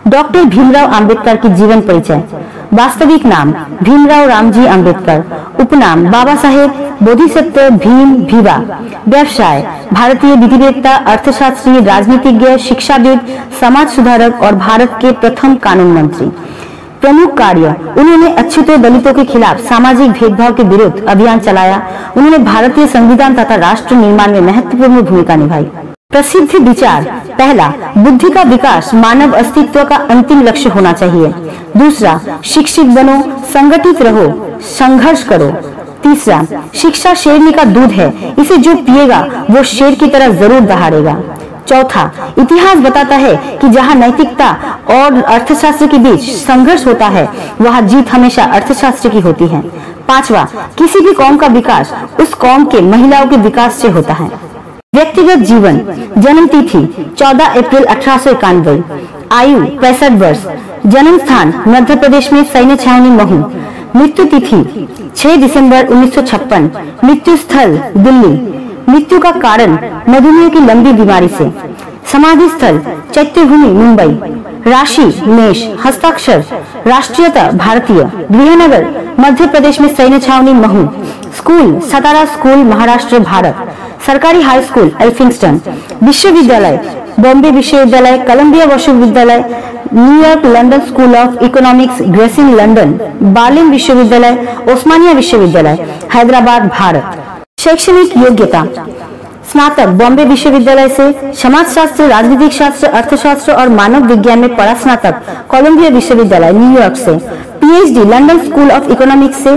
Doctor Bhimrao Ambedkar की जीवन परिचय। वास्तविक नाम भीमराव रामजी अंबेडकर, उपनाम बाबा साहेब बोधिसत्व भीम भीवा। व्यवसाय भारतीय विधिवेत्ता, अर्थशास्त्री, राजनीतिज्ञ, शिक्षाविद, समाज सुधारक और भारत के प्रथम कानून मंत्री। प्रमुख कार्य, उन्होंने अछूते दलितों के खिलाफ सामाजिक भेदभाव के विरुद्ध अभियान चलाया। उन्होंने भारतीय संविधान तथा राष्ट्र निर्माण में महत्वपूर्ण भूमिका निभाई। प्रसिद्ध विचार, पहला, बुद्धि का विकास मानव अस्तित्व का अंतिम लक्ष्य होना चाहिए। दूसरा, शिक्षित बनो, संगठित रहो, संघर्ष करो। तीसरा, शिक्षा शेरनी का दूध है, इसे जो पिएगा वो शेर की तरह जरूर दहाड़ेगा। चौथा, इतिहास बताता है कि जहाँ नैतिकता और अर्थशास्त्र के बीच संघर्ष होता है वहाँ जीत हमेशा अर्थशास्त्र की होती है। पांचवा, किसी भी कौम का विकास उस कौम के महिलाओं के विकास से होता है। व्यक्तिगत जीवन, जन्म तिथि 14 अप्रैल 1891, आयु 65 वर्ष, जन्म स्थान मध्य प्रदेश में सैन्य छावनी महू, मृत्यु तिथि 6 दिसंबर 1956, मृत्यु स्थल दिल्ली, मृत्यु का कारण मधुमेह की लंबी बीमारी से, समाधि स्थल चैत्यभूमि मुंबई, राशि मेष, हस्ताक्षर राष्ट्रीयता भारतीय, गृहनगर मध्य प्रदेश में सैन्य छावनी महू, स्कूल सतारा स्कूल महाराष्ट्र भारत, सरकारी हाई स्कूल एल्फिंस्टन, विश्वविद्यालय बॉम्बे विश्वविद्यालय, कोलंबिया विश्वविद्यालय, New York London school of economics, gracing London, Berlin विश्वविद्यालय, ओस्मानिया विश्वविद्यालय हैदराबाद भारत। शैक्षणिक योग्यता, स्नातक बॉम्बे विश्वविद्यालय से, समाजशास्त्र, राजनीतिक शास्त्र, अर्थशास्त्र और मानव विज्ञान में पढ़ा स्नातक कोलंबिया विश्वविद्यालय न्यूयॉर्क से, PhD London school of economics से,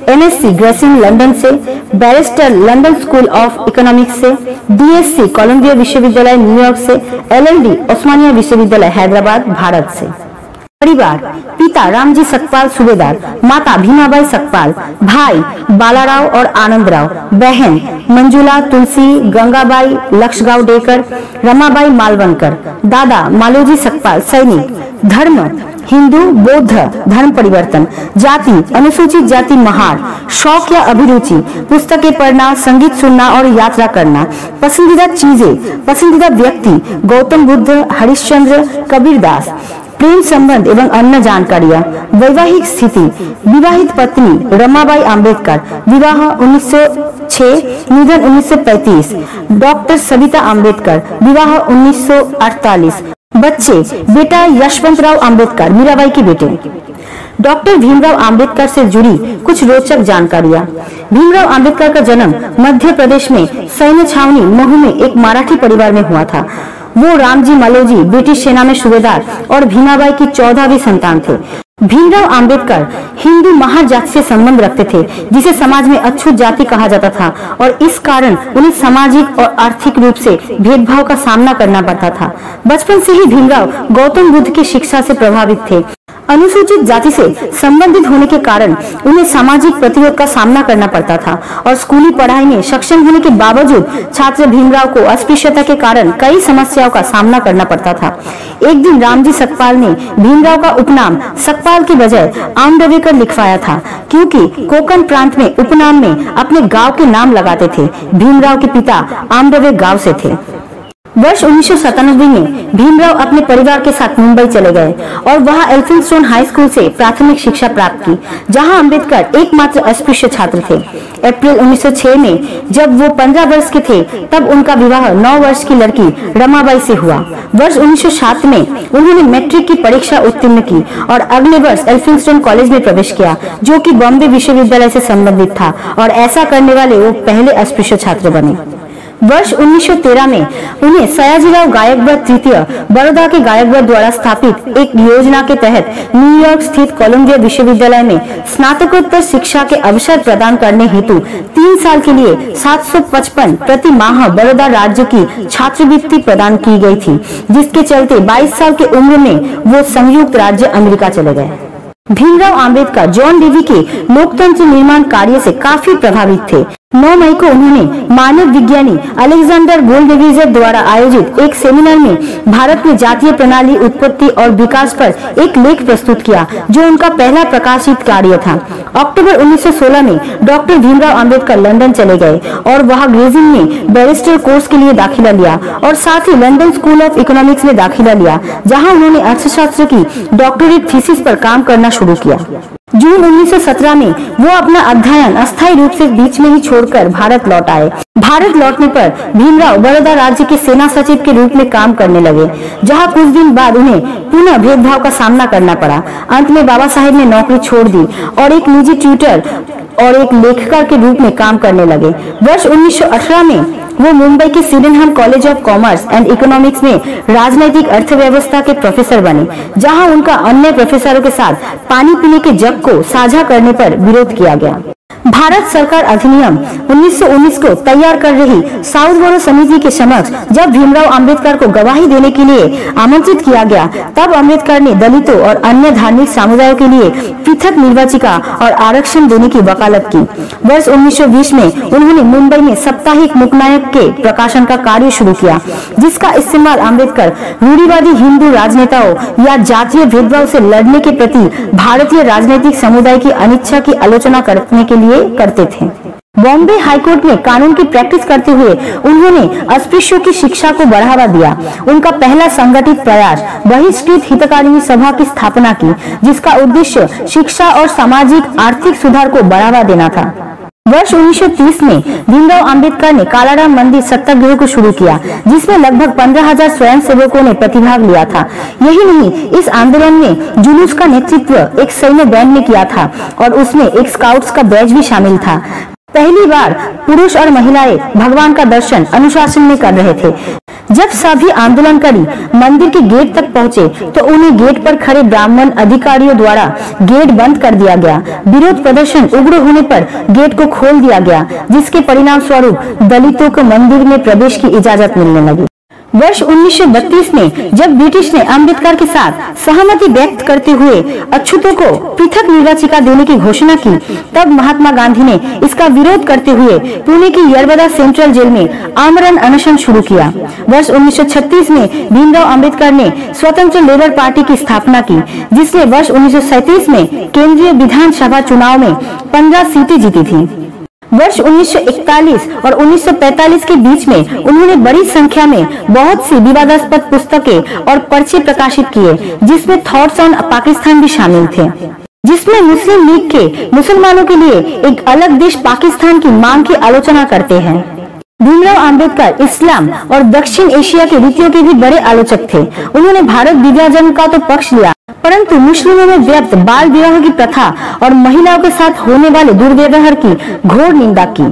एमएससी ग्रेसिंग लंदन से, barrister London school of economics से, डीएससी कोलंबिया विश्वविद्यालय न्यूयॉर्क से, एलएलडी ओस्मानिया विश्वविद्यालय हैदराबाद भारत से। परिवार, पिता रामजी सकपाल सूबेदार, माता भीमाबाई सकपाल, भाई बालाराव और आनंदराव, बहन मंजुला, तुलसी, गंगाबाई लक्ष्गावडेकर, रमाबाई मालवणकर, दादा मालोजी सकपाल सैनिक, धर्म हिंदू बौद्ध धर्म परिवर्तन, जाति अनुसूचित जाति महार, शौक या अभिरुचि पुस्तकें पढ़ना, संगीत सुनना और यात्रा करना, पसंदीदा चीजें, पसंदीदा व्यक्ति गौतम बुद्ध, हरिश्चंद्र, कबीरदास, प्रेम संबंध एवं अन्य जानकारियां, वैवाहिक स्थिति, विवाहित पत्नी रमाबाई अंबेडकर, विवाह 1906, निधन 1935, डॉक्टर सविता अंबेडकर, विवाह 1948, बच्चे बेटा यशवंतराव अंबेडकर, मीराबाई के बेटे। डॉक्टर भीमराव अंबेडकर से जुड़ी कुछ रोचक जानकारियां। भीमराव अंबेडकर का जन्म मध्य प्रदेश में सैन्य छावनी महू में एक मराठी परिवार में हुआ था। वो रामजी मालोजी ब्रिटिश सेना में सूबेदार और भीमाबाई की 14वीं संतान थे। भीमराव अंबेडकर हिंदू महार जाति से संबंध रखते थे, जिसे समाज में अछूत जाति कहा जाता था और इस कारण उन्हें सामाजिक और आर्थिक रूप से भेदभाव का सामना करना पड़ता था। बचपन से ही भीमराव गौतम बुद्ध की शिक्षा से प्रभावित थे। अनुसूचित जाति से संबंधित होने के कारण उन्हें सामाजिक प्रतिरोध का सामना करना पड़ता था और स्कूली पढ़ाई में सक्षम होने के बावजूद छात्र भीमराव को अस्पृश्यता के कारण कई समस्याओं का सामना करना पड़ता था। एक दिन रामजी सकपाल ने भीमराव का उपनाम सकपाल के बजाय आमडवेकर लिखवाया था, क्योंकि कोंकण प्रांत में उपनाम में अपने गांव के नाम लगाते थे। भीमराव के पिता आमडवे गांव से थे। वर्ष 1997 में भीमराव अपने परिवार के साथ मुंबई चले गए और वहां एल्फिंस्टन हाई स्कूल से प्राथमिक शिक्षा प्राप्त की, जहां अंबेडकर एकमात्र अस्पृश्य छात्र थे। अप्रैल 1906 में जब वो 15 वर्ष के थे तब उनका विवाह 9 वर्ष की लड़की रमाबाई से हुआ। वर्ष 1907 में उन्होंने मैट्रिक की परीक्षा उत्तीर्ण की और अगले वर्ष एल्फिंस्टन कॉलेज में प्रवेश किया, जो कि बॉम्बे विश्वविद्यालय से संबंधित था, और ऐसा करने वाले वो पहले अस्पृश्य छात्र बने। वर्ष 1913 में उन्हें सयाजीराव गायकवाड़ तृतीय बड़ौदा के गायकवाड़ द्वारा स्थापित एक योजना के तहत न्यूयॉर्क स्थित कोलंबिया विश्वविद्यालय में स्नातकोत्तर शिक्षा के अवसर प्रदान करने हेतु 3 साल के लिए 755 प्रति माह बड़ौदा राज्य की छात्रवृत्ति प्रदान की गई थी, जिसके चलते 22 साल की उम्र में वो संयुक्त राज्य अमेरिका चले गए। भीमराव अंबेडकर जॉन डेवी के लोकतंत्र निर्माण कार्य से काफी प्रभावित थे। 9 मई को उन्होंने मानव विज्ञानी अलेक्जेंडर गोल्डवेगर द्वारा आयोजित एक सेमिनार में भारत में जातीय प्रणाली उत्पत्ति और विकास पर एक लेख प्रस्तुत किया, जो उनका पहला प्रकाशित कार्य था। अक्टूबर 1916 में डॉक्टर भीमराव अंबेडकर लंदन चले गए और वहां ग्रेजिंग में बैरिस्टर कोर्स के लिए दाखिला लिया और साथ ही लंदन स्कूल ऑफ इकोनॉमिक्स में दाखिला लिया, जहां उन्होंने अर्थशास्त्र की डॉक्टरेट थीसिस पर काम करना शुरू किया। जून 1917 में वो अपना अध्ययन अस्थायी रूप से बीच में ही छोड़कर भारत लौट आए। भारत लौटने पर भीमराव बड़ौदा राज्य के सेना सचिव के रूप में काम करने लगे, जहां कुछ दिन बाद उन्हें पुनः भेदभाव का सामना करना पड़ा। अंत में बाबा साहेब ने नौकरी छोड़ दी और एक निजी ट्यूटर और एक लेखक के रूप में काम करने लगे। वर्ष 1918 में वो मुंबई के Sydenham college of commerce and economics में राजनैतिक अर्थव्यवस्था के प्रोफेसर बने, जहां उनका अन्य प्रोफेसरों के साथ पानी पीने के जग को साझा करने पर विरोध किया गया। भारत सरकार अधिनियम 1919 को तैयार कर रही साउथ बोरो समिति के समक्ष जब भीमराव अंबेडकर को गवाही देने के लिए आमंत्रित किया गया, तब अंबेडकर ने दलितों और अन्य धार्मिक समुदायों के लिए पृथक निर्वाचिका और आरक्षण देने की वकालत की। वर्ष 1920 में उन्होंने मुंबई में साप्ताहिक मुकनायक के प्रकाशन का कार्य शुरू किया, जिसका इस्तेमाल अंबेडकर रूढ़िवादी हिंदू राजनेताओं या जातीय भेदभाव से लड़ने के प्रति भारतीय राजनीतिक समुदाय की अनिच्छा की आलोचना करने के लिए करते थे। बॉम्बे हाईकोर्ट में कानून की प्रैक्टिस करते हुए उन्होंने अस्पृश्यों की शिक्षा को बढ़ावा दिया। उनका पहला संगठित प्रयास बहिष्कृत हितकारिणी सभा की स्थापना की, जिसका उद्देश्य शिक्षा और सामाजिक आर्थिक सुधार को बढ़ावा देना था। वर्ष 1930 में भीमराव अंबेडकर ने कालाराम मंदिर सत्याग्रह को शुरू किया, जिसमें लगभग 15,000 स्वयंसेवकों ने प्रतिभाग लिया था। यही नहीं, इस आंदोलन में जुलूस का नेतृत्व एक सैन्य बैंड ने किया था और उसमें एक स्काउट्स का बैच भी शामिल था। पहली बार पुरुष और महिलाएं भगवान का दर्शन अनुशासन में कर रहे थे। जब सभी आंदोलनकारी मंदिर के गेट तक पहुंचे, तो उन्हें गेट पर खड़े ब्राह्मण अधिकारियों द्वारा गेट बंद कर दिया गया। विरोध प्रदर्शन उग्र होने पर गेट को खोल दिया गया, जिसके परिणाम स्वरूप दलितों को मंदिर में प्रवेश की इजाजत मिलने लगी। वर्ष 1932 में जब ब्रिटिश ने अंबेडकर के साथ सहमति व्यक्त करते हुए अछूतों को पृथक निर्वाचिका देने की घोषणा की, तब महात्मा गांधी ने इसका विरोध करते हुए पुणे की यरवदा सेंट्रल जेल में आमरण अनशन शुरू किया। वर्ष 1936 में भीमराव अंबेडकर ने स्वतंत्र लेबर पार्टी की स्थापना की, जिसने वर्ष 1937 में केंद्रीय विधानसभा चुनाव में 15 सीटें जीती थी। वर्ष 1941 और 1945 के बीच में उन्होंने बड़ी संख्या में बहुत सी विवादास्पद पुस्तकें और पर्चे प्रकाशित किए, जिसमें थॉट्स ऑन पाकिस्तान भी शामिल थे, जिसमें मुस्लिम लीग के मुसलमानों के लिए एक अलग देश पाकिस्तान की मांग की आलोचना करते हैं। भीमराव अंबेडकर इस्लाम और दक्षिण एशिया के रीतियों के भी बड़े आलोचक थे। उन्होंने भारत विभाजन का तो पक्ष लिया, परंतु मुस्लिमों में व्याप्त बाल विवाह की प्रथा और महिलाओं के साथ होने वाले दुर्व्यवहार की घोर निंदा की।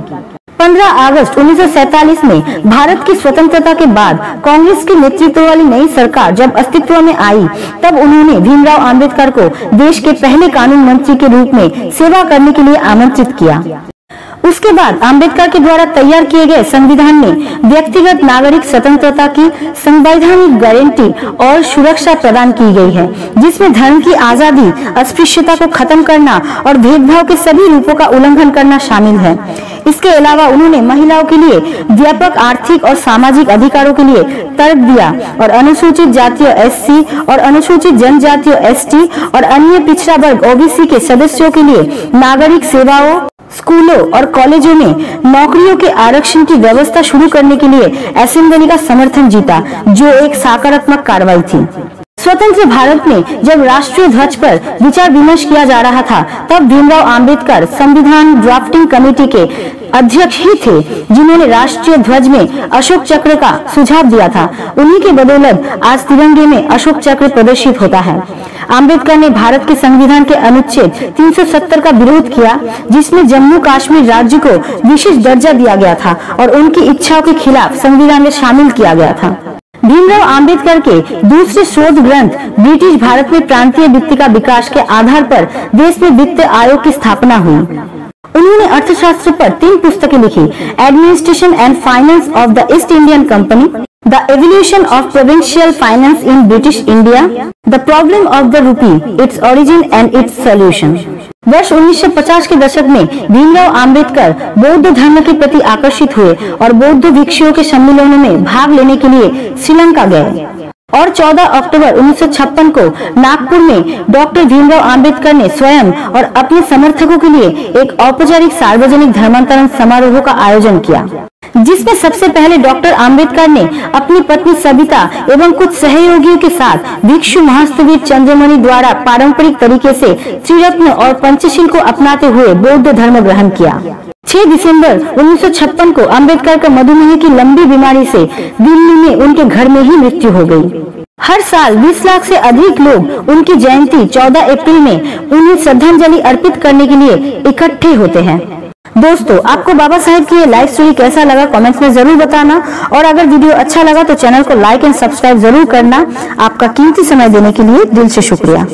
15 अगस्त 1947 में भारत की स्वतंत्रता के बाद कांग्रेस के नेतृत्व वाली नई सरकार जब अस्तित्व में आई, तब उन्होंने भीमराव अंबेडकर को देश के पहले कानून मंत्री के रूप में सेवा करने के लिए आमंत्रित किया। उसके बाद अंबेडकर के द्वारा तैयार किए गए संविधान में व्यक्तिगत नागरिक स्वतंत्रता की संवैधानिक गारंटी और सुरक्षा प्रदान की गई है, जिसमें धर्म की आजादी, अस्पृश्यता को खत्म करना और भेदभाव के सभी रूपों का उल्लंघन करना शामिल है। इसके अलावा उन्होंने महिलाओं के लिए व्यापक आर्थिक और सामाजिक अधिकारों के लिए तर्क दिया और अनुसूचित जातियों SC और अनुसूचित जनजातियों ST और अन्य पिछड़ा वर्ग OBC के सदस्यों के लिए नागरिक सेवाओं, स्कूलों और कॉलेजों में नौकरियों के आरक्षण की व्यवस्था शुरू करने के लिए असेंबली का समर्थन जीता, जो एक सकारात्मक कार्रवाई थी। स्वतंत्र भारत में जब राष्ट्रीय ध्वज पर विचार विमर्श किया जा रहा था, तब भीमराव अंबेडकर संविधान ड्राफ्टिंग कमेटी के अध्यक्ष ही थे, जिन्होंने राष्ट्रीय ध्वज में अशोक चक्र का सुझाव दिया था। उन्हीं के बदौलत आज तिरंगे में अशोक चक्र प्रदर्शित होता है। अंबेडकर ने भारत के संविधान के अनुच्छेद 370 का विरोध किया, जिसमें जम्मू कश्मीर राज्य को विशेष दर्जा दिया गया था और उनकी इच्छाओं के खिलाफ संविधान में शामिल किया गया था। भीमराव अंबेडकर के दूसरे शोध ग्रंथ ब्रिटिश भारत में प्रांतीय वित्त का विकास के आधार पर देश में वित्त आयोग की स्थापना हुई। उन्होंने अर्थशास्त्र पर 3 पुस्तकें लिखी: administration and finance of the east Indian company, the evolution of provincial finance in British India, the problem of the rupee, its origin and it's solution. वर्ष 1950 के दशक में भीमराव अंबेडकर बौद्ध धर्म के प्रति आकर्षित हुए और बौद्ध भिक्षुओं के सम्मेलनों में भाग लेने के लिए श्रीलंका गए और 14 अक्टूबर 1956 को नागपुर में डॉक्टर भीमराव अंबेडकर ने स्वयं और अपने समर्थकों के लिए एक औपचारिक सार्वजनिक धर्मांतरण समारोह का आयोजन किया, जिसमें सबसे पहले डॉक्टर अंबेडकर ने अपनी पत्नी सविता एवं कुछ सहयोगियों के साथ भिक्षु महस्तवीर चंद्रमणि द्वारा पारंपरिक तरीके से त्रिरत्न और पंचशील को अपनाते हुए बौद्ध धर्म ग्रहण किया। 6 दिसंबर 1956 को अंबेडकर का मधुमेह की लंबी बीमारी से दिल्ली में उनके घर में ही मृत्यु हो गई। हर साल 20 लाख से अधिक लोग उनकी जयंती 14 अप्रैल में उन्हें श्रद्धांजलि अर्पित करने के लिए इकट्ठे होते हैं। दोस्तों, आपको बाबा साहेब की ये लाइफ स्टोरी कैसा लगा कमेंट्स में जरूर बताना, और अगर वीडियो अच्छा लगा तो चैनल को लाइक एंड सब्सक्राइब जरूर करना। आपका कीमती समय देने के लिए दिल से शुक्रिया।